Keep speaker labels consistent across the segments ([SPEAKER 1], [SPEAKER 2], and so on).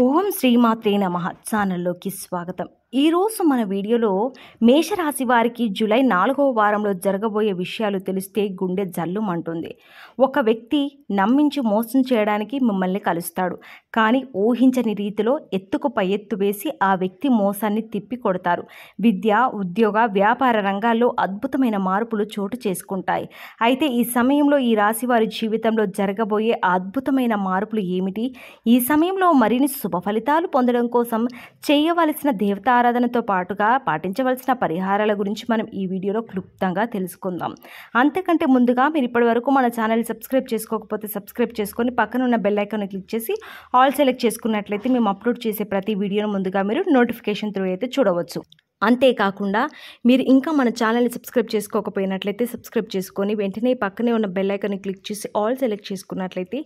[SPEAKER 1] ఓం శ్రీమాత్రే నమః ఛానల్లోకి స్వాగతం. ఈరోజు మన వీడియోలో మేషరాశి వారికి జూలై 4వ వారంలో జరగబోయే విషయాలు తెలిస్తే గుండె జల్లుమంటుంది. ఒక వ్యక్తి నమ్మించి మోసం చేయడానికి మిమ్మల్ని కలుస్తాడు. కానీ ఊహించని రీతిలో ఎత్తుకు పై ఎత్తు వేసి ఆ వ్యక్తి మోసాన్ని తిప్పి కొడతారు. విద్య, ఉద్యోగ, వ్యాపార రంగాల్లో అద్భుతమైన మార్పులు చోటు చేసుకుంటాయి. అయితే ఈ సమయంలో ఈ రాశి వారి జీవితంలో జరగబోయే ఆ అద్భుతమైన మార్పులు ఏమిటి? ఈ సమయంలో మరిన్ని శుభ ఫలితాలు పొందడం కోసం చేయవలసిన దేవతారాధనతో పాటుగా పాటించవలసిన పరిహారాల గురించి మనం ఈ వీడియోలో క్లుప్తంగా తెలుసుకుందాం. అంతకంటే ముందుగా మీరు ఇప్పటివరకు మన ఛానల్ సబ్స్క్రైబ్ చేసుకోకపోతే సబ్స్క్రైబ్ చేసుకొని పక్కన ఉన్న బెల్ ఐకాన్ని క్లిక్ చేసి ఆల్ సెలెక్ట్ చేసుకున్నట్లయితే మేము అప్లోడ్ చేసే ప్రతి వీడియోను ముందుగా మీరు నోటిఫికేషన్ త్రూ అయితే చూడవచ్చు. అంతేకాకుండా మీరు ఇంకా మన ఛానల్ని సబ్స్క్రైబ్ చేసుకోకపోయినట్లయితే సబ్స్క్రైబ్ చేసుకొని వెంటనే పక్కనే ఉన్న బెల్ ఐకాన్ని క్లిక్ చేసి ఆల్ సెలెక్ట్ చేసుకున్నట్లయితే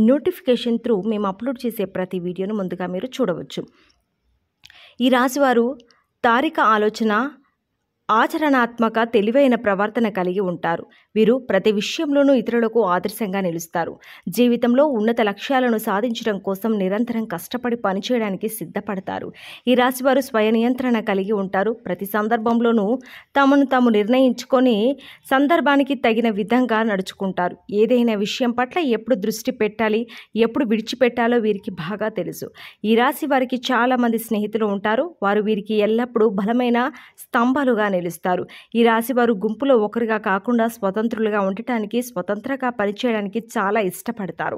[SPEAKER 1] నోటిఫికేషన్ త్రూ మేము అప్లోడ్ చేసే ప్రతి వీడియోను ముందుగా మీరు చూడవచ్చు. ఈ రాశివారు తారిక ఆలోచన, ఆచరణాత్మక తెలివైన ప్రవర్తన కలిగి ఉంటారు. వీరు ప్రతి విషయంలోనూ ఇతరులకు ఆదర్శంగా నిలుస్తారు. జీవితంలో ఉన్నత లక్ష్యాలను సాధించడం కోసం నిరంతరం కష్టపడి పనిచేయడానికి సిద్ధపడతారు. ఈ రాశివారు స్వయ నియంత్రణ కలిగి ఉంటారు. ప్రతి సందర్భంలోనూ తమను తాము నిర్ణయించుకొని సందర్భానికి తగిన విధంగా నడుచుకుంటారు. ఏదైనా విషయం పట్ల ఎప్పుడు దృష్టి పెట్టాలి, ఎప్పుడు విడిచిపెట్టాలో వీరికి బాగా తెలుసు. ఈ రాశి వారికి చాలామంది స్నేహితులు ఉంటారు. వారు వీరికి ఎల్లప్పుడూ బలమైన స్తంభాలుగా నిలుస్తారు. ఈ రాశి వారు గుంపులో ఒకరిగా కాకుండా స్వతంత్రులుగా ఉండటానికి, స్వతంత్రంగా పనిచేయడానికి చాలా ఇష్టపడతారు.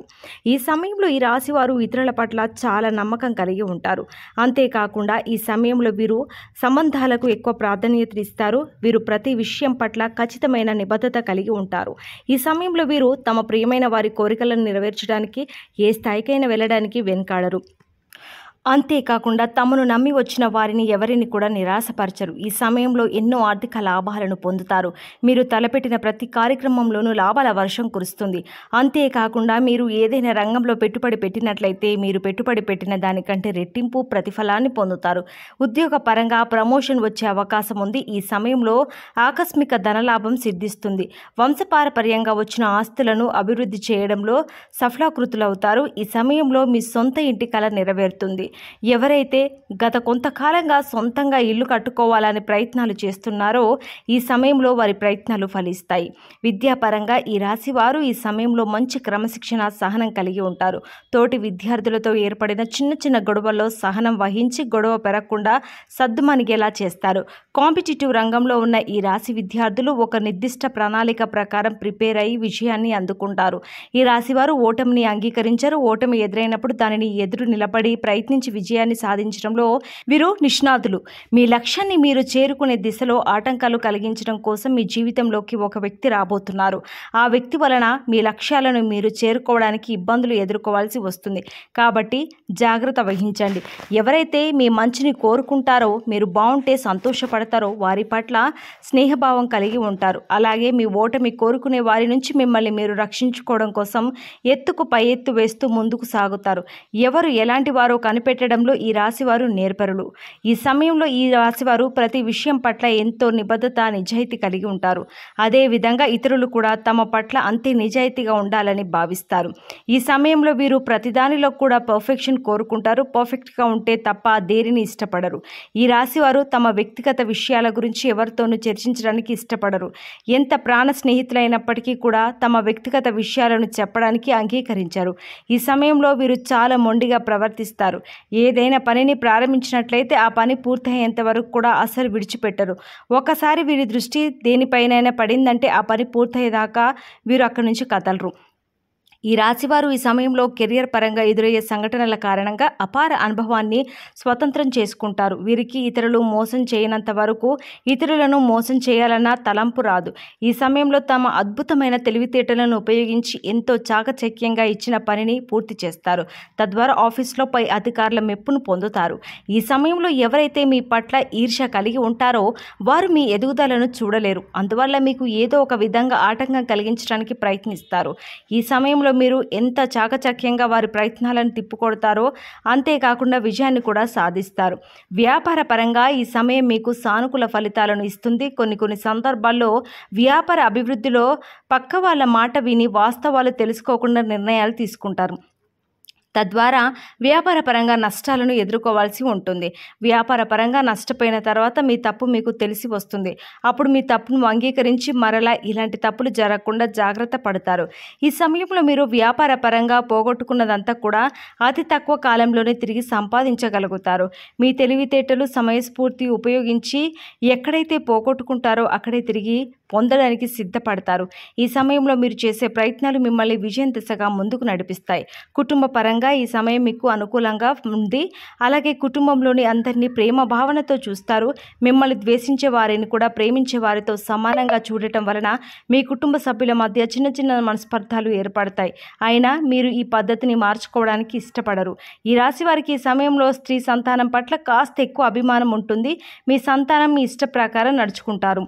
[SPEAKER 1] ఈ సమయంలో ఈ రాశి వారు ఇతరుల పట్ల చాలా నమ్మకం కలిగి ఉంటారు. అంతేకాకుండా ఈ సమయంలో వీరు సంబంధాలకు ఎక్కువ ప్రాధాన్యత ఇస్తారు. వీరు ప్రతి విషయం పట్ల ఖచ్చితమైన నిబద్ధత కలిగి ఉంటారు. ఈ సమయంలో వీరు తమ ప్రియమైన వారి కోరికలను నెరవేర్చడానికి ఏ స్థాయికైనా వెళ్ళడానికి వెనుకాడరు. అంతేకాకుండా తమను నమ్మి వచ్చిన వారిని ఎవరిని కూడా నిరాశపరచరు. ఈ సమయంలో ఎన్నో ఆర్థిక లాభాలను పొందుతారు. మీరు తలపెట్టిన ప్రతి కార్యక్రమంలోనూ లాభాల వర్షం కురుస్తుంది. అంతేకాకుండా మీరు ఏదైనా రంగంలో పెట్టుబడి పెట్టినట్లయితే మీరు పెట్టుబడి పెట్టిన దానికంటే రెట్టింపు ప్రతిఫలాన్ని పొందుతారు. ఉద్యోగ పరంగా ప్రమోషన్ వచ్చే అవకాశం ఉంది. ఈ సమయంలో ఆకస్మిక ధనలాభం సిద్ధిస్తుంది. వంశపారపర్యంగా వచ్చిన ఆస్తులను అభివృద్ధి చేయడంలో సఫలీకృతులవుతారు. ఈ సమయంలో మీ సొంత ఇంటి కల నెరవేరుతుంది. ఎవరైతే గత కొంతకాలంగా సొంతంగా ఇల్లు కట్టుకోవాలని ప్రయత్నాలు చేస్తున్నారో ఈ సమయంలో వారి ప్రయత్నాలు ఫలిస్తాయి. విద్యాపరంగా ఈ రాశి వారు ఈ సమయంలో మంచి క్రమశిక్షణ, సహనం కలిగి ఉంటారు. తోటి విద్యార్థులతో ఏర్పడిన చిన్న చిన్న గొడవల్లో సహనం వహించి గొడవ పెరగకుండా సద్దుమణిగేలా చేస్తారు. కాంపిటేటివ్ రంగంలో ఉన్న ఈ రాశి విద్యార్థులు ఒక నిర్దిష్ట ప్రణాళిక ప్రకారం ప్రిపేర్ అయ్యి విజయాన్ని అందుకుంటారు. ఈ రాశి వారు ఓటమిని అంగీకరించరు. ఓటమి ఎదురైనప్పుడు దానిని ఎదురు నిలబడి ప్రయత్నించి విజయాన్ని సాధించడంలో వీరు నిష్ణాతులు. మీ లక్ష్యాన్ని మీరు చేరుకునే దిశలో ఆటంకాలు కలిగించడం కోసం మీ జీవితంలోకి ఒక వ్యక్తి రాబోతున్నారు. ఆ వ్యక్తి వలన మీ లక్ష్యాలను మీరు చేరుకోవడానికి ఇబ్బందులు ఎదుర్కోవాల్సి వస్తుంది. కాబట్టి జాగ్రత్త వహించండి. ఎవరైతే మీ మంచిని కోరుకుంటారో, మీరు బాగుంటే సంతోషపడతారో వారి పట్ల స్నేహభావం కలిగి ఉంటారు. అలాగే మీ ఓటమి కోరుకునే వారి నుంచి మిమ్మల్ని మీరు రక్షించుకోవడం కోసం ఎత్తుకు పై ఎత్తు వేస్తూ ముందుకు సాగుతారు. ఎవరు ఎలాంటి వారో కనిపెట్టడంలో ఈ రాశివారు నేర్పరులు. ఈ సమయంలో ఈ రాశివారు ప్రతి విషయం పట్ల ఎంతో నిబద్ధత, నిజాయితీ కలిగి ఉంటారు. అదేవిధంగా ఇతరులు కూడా తమ పట్ల అంతే నిజాయితీగా ఉండాలని భావిస్తారు. ఈ సమయంలో వీరు ప్రతిదానిలో కూడా పర్ఫెక్షన్ కోరుకుంటారు. పర్ఫెక్ట్గా ఉంటే తప్ప దేనిని ఇష్టపడరు. ఈ రాశివారు తమ వ్యక్తిగత విషయాల గురించి ఎవరితోనూ చర్చించడానికి ఇష్టపడరు. ఎంత ప్రాణ స్నేహితులైనప్పటికీ కూడా తమ వ్యక్తిగత విషయాలను చెప్పడానికి అంగీకరించారు. ఈ సమయంలో వీరు చాలా మొండిగా ప్రవర్తిస్తారు. ఏదైనా పనిని ప్రారంభించినట్లయితే ఆ పని పూర్తయ్యేంత వరకు కూడా అసలు విడిచిపెట్టరు. ఒకసారి వీరి దృష్టి దేనిపైనైనా పడిందంటే ఆ పని పూర్తయ్యేదాకా వీరు అక్కడి నుంచి కదలరు. ఈ రాశివారు ఈ సమయంలో కెరియర్ పరంగా ఎదురయ్యే సంఘటనల కారణంగా అపార అనుభవాన్ని స్వతంత్రం చేసుకుంటారు. వీరికి ఇతరులు మోసం చేయనంత వరకు ఇతరులను మోసం చేయాలన్న తలంపు రాదు. ఈ సమయంలో తమ అద్భుతమైన తెలివితేటలను ఉపయోగించి ఎంతో చాకచక్యంగా ఇచ్చిన పనిని పూర్తి చేస్తారు. తద్వారా ఆఫీస్లో పై అధికారుల మెప్పును పొందుతారు. ఈ సమయంలో ఎవరైతే మీ పట్ల ఈర్ష్య కలిగి ఉంటారో వారు మీ ఎదుగుదలను చూడలేరు. అందువల్ల మీకు ఏదో ఒక విధంగా ఆటంకం కలిగించడానికి ప్రయత్నిస్తారు. ఈ సమయంలో మీరు ఎంత చాకచక్యంగా వారి ప్రయత్నాలను తిప్పుకొడతారో అంతేకాకుండా విజయాన్ని కూడా సాధిస్తారు. వ్యాపార పరంగా ఈ సమయం మీకు సానుకూల ఫలితాలను ఇస్తుంది. కొన్ని సందర్భాల్లో వ్యాపార అభివృద్ధిలో పక్క వాళ్ళ మాట విని వాస్తవాలు తెలుసుకోకుండా నిర్ణయాలు తీసుకుంటారు. తద్వారా వ్యాపారపరంగా నష్టాలను ఎదుర్కోవాల్సి ఉంటుంది. వ్యాపారపరంగా నష్టపోయిన తర్వాత మీ తప్పు మీకు తెలిసి వస్తుంది. అప్పుడు మీ తప్పును అంగీకరించి మరలా ఇలాంటి తప్పులు జరగకుండా జాగ్రత్త పడతారు. ఈ సమయంలో మీరు వ్యాపారపరంగా పోగొట్టుకున్నదంతా కూడా అతి తక్కువ కాలంలోనే తిరిగి సంపాదించగలుగుతారు. మీ తెలివితేటలు, సమయస్ఫూర్తి ఉపయోగించి ఎక్కడైతే పోగొట్టుకుంటారో అక్కడే తిరిగి పొందడానికి సిద్ధపడతారు. ఈ సమయంలో మీరు చేసే ప్రయత్నాలు మిమ్మల్ని విజయం దిశగా ముందుకు నడిపిస్తాయి. కుటుంబ పరంగా ఈ సమయం మీకు అనుకూలంగా ఉంది. అలాగే కుటుంబంలోని అందరినీ ప్రేమ భావనతో చూస్తారు. మిమ్మల్ని ద్వేషించే వారిని కూడా ప్రేమించే వారితో సమానంగా చూడటం వలన మీ కుటుంబ సభ్యుల మధ్య చిన్న చిన్న మనస్పర్ధలు ఏర్పడతాయి. అయినా మీరు ఈ పద్ధతిని మార్చుకోవడానికి ఇష్టపడరు. ఈ రాశి వారికి ఈ సమయంలో స్త్రీ సంతానం పట్ల కాస్త ఎక్కువ అభిమానం ఉంటుంది. మీ సంతానం మీ ఇష్ట ప్రకారం నడుచుకుంటారు.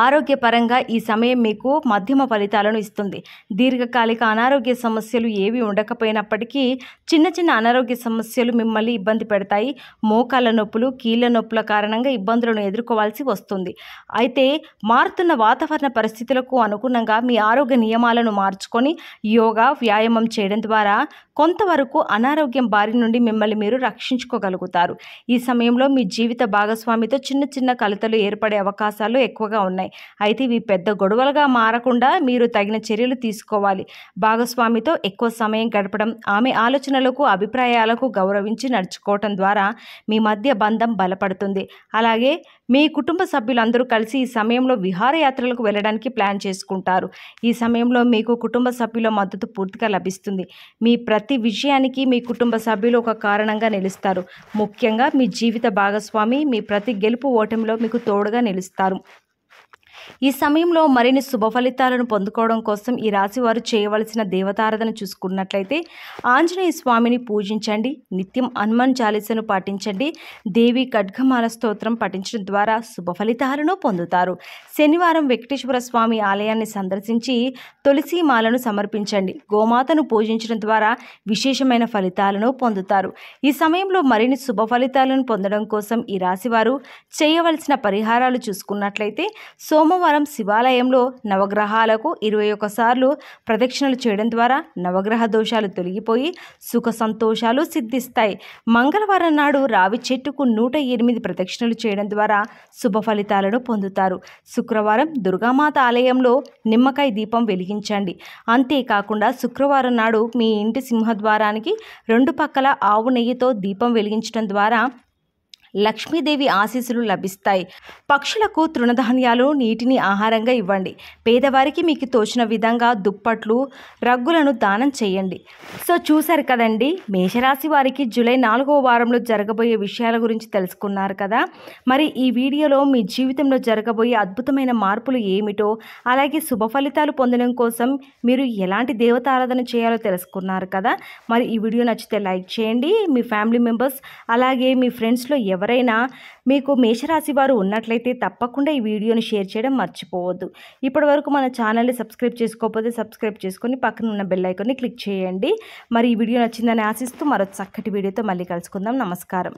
[SPEAKER 1] ఆరోగ్యపరంగా ఈ సమయం మీకు మధ్యమ ఫలితాలను ఇస్తుంది. దీర్ఘకాలిక అనారోగ్య సమస్యలు ఏవి ఉండకపోయినప్పటికీ చిన్న చిన్న అనారోగ్య సమస్యలు మిమ్మల్ని ఇబ్బంది పెడతాయి. మోకాళ్ళ నొప్పులు, కీళ్ళ నొప్పుల కారణంగా ఇబ్బందులను ఎదుర్కోవాల్సి వస్తుంది. అయితే మారుతున్న వాతావరణ పరిస్థితులకు అనుగుణంగా మీ ఆరోగ్య నియమాలను మార్చుకొని యోగా, వ్యాయామం చేయడం ద్వారా కొంతవరకు అనారోగ్యం బారి నుండి మిమ్మల్ని మీరు రక్షించుకోగలుగుతారు. ఈ సమయంలో మీ జీవిత భాగస్వామితో చిన్న చిన్న కలతలు ఏర్పడే అవకాశాలు ఎక్కువగా ఉన్నాయి. అయితే ఇవి పెద్ద గొడవలుగా మారకుండా మీరు తగిన చర్యలు తీసుకోవాలి. భాగస్వామితో ఎక్కువ సమయం గడపడం, ఆమె ఆలోచనలకు, అభిప్రాయాలకు గౌరవించి నడుచుకోవటం ద్వారా మీ మధ్య బంధం బలపడుతుంది. అలాగే మీ కుటుంబ సభ్యులందరూ కలిసి ఈ సమయంలో విహారయాత్రలకు వెళ్ళడానికి ప్లాన్ చేసుకుంటారు. ఈ సమయంలో మీకు కుటుంబ సభ్యుల మద్దతు పూర్తిగా లభిస్తుంది. మీ ప్రతి విషయానికి మీ కుటుంబ సభ్యులు ఒక కారణంగా నిలుస్తారు. ముఖ్యంగా మీ జీవిత భాగస్వామి మీ ప్రతి గెలుపు ఓటమిలో మీకు తోడుగా నిలుస్తారు. ఈ సమయంలో మరిన్ని శుభ ఫలితాలను పొందుకోవడం కోసం ఈ రాశి వారు చేయవలసిన దేవతారాధన చూసుకున్నట్లయితే ఆంజనేయ స్వామిని పూజించండి. నిత్యం హనుమాన్ చాలీసాను పాటించండి. దేవి ఖడ్గమాల స్తోత్రం పఠించడం ద్వారా శుభ ఫలితాలను పొందుతారు. శనివారం వెంకటేశ్వర స్వామి ఆలయాన్ని సందర్శించి తులసి మాలను సమర్పించండి. గోమాతను పూజించడం ద్వారా విశేషమైన ఫలితాలను పొందుతారు. ఈ సమయంలో మరిన్ని శుభ ఫలితాలను పొందడం కోసం ఈ రాశివారు చేయవలసిన పరిహారాలు చూసుకున్నట్లయితే సోమవారం శివాలయంలో నవగ్రహాలకు 21 సార్లు ప్రదక్షిణలు చేయడం ద్వారా నవగ్రహ దోషాలు తొలగిపోయి సుఖ సంతోషాలు సిద్ధిస్తాయి. మంగళవారం నాడు రావి చెట్టుకు 108 ప్రదక్షిణలు చేయడం ద్వారా శుభ ఫలితాలను పొందుతారు. శుక్రవారం దుర్గామాత ఆలయంలో నిమ్మకాయ దీపం వెలిగించండి. అంతేకాకుండా శుక్రవారం నాడు మీ ఇంటి సింహద్వారానికి 2 పక్కల ఆవు నెయ్యితో దీపం వెలిగించడం ద్వారా లక్ష్మీదేవి ఆశీస్సులు లభిస్తాయి. పక్షులకు తృణధాన్యాలు, నీటిని ఆహారంగా ఇవ్వండి. పేదవారికి మీకు తోచిన విధంగా దుప్పట్లు, రగ్గులను దానం చేయండి. సో చూశారు కదండి, మేషరాశి వారికి జూలై 4వ వారంలో జరగబోయే విషయాల గురించి తెలుసుకున్నారు కదా. మరి ఈ వీడియోలో మీ జీవితంలో జరగబోయే అద్భుతమైన మార్పులు ఏమిటో, అలాగే శుభ ఫలితాలు పొందడం కోసం మీరు ఎలాంటి దేవతారాధన చేయాలో తెలుసుకున్నారు కదా. మరి ఈ వీడియో నచ్చితే లైక్ చేయండి. మీ ఫ్యామిలీ మెంబర్స్ అలాగే మీ ఫ్రెండ్స్లో ఎవరైనా మీకు మేషరాశి వారు ఉన్నట్లయితే తప్పకుండా ఈ వీడియోని షేర్ చేయడం మర్చిపోవద్దు. ఇప్పటివరకు మన ఛానల్ని సబ్స్క్రైబ్ చేసుకోకపోతే సబ్స్క్రైబ్ చేసుకొని పక్కన ఉన్న బెల్ ఐకాన్ని క్లిక్ చేయండి. మరి ఈ వీడియో నచ్చిందని ఆశిస్తూ మరో చక్కటి వీడియోతో మళ్ళీ కలుసుకుందాం. నమస్కారం.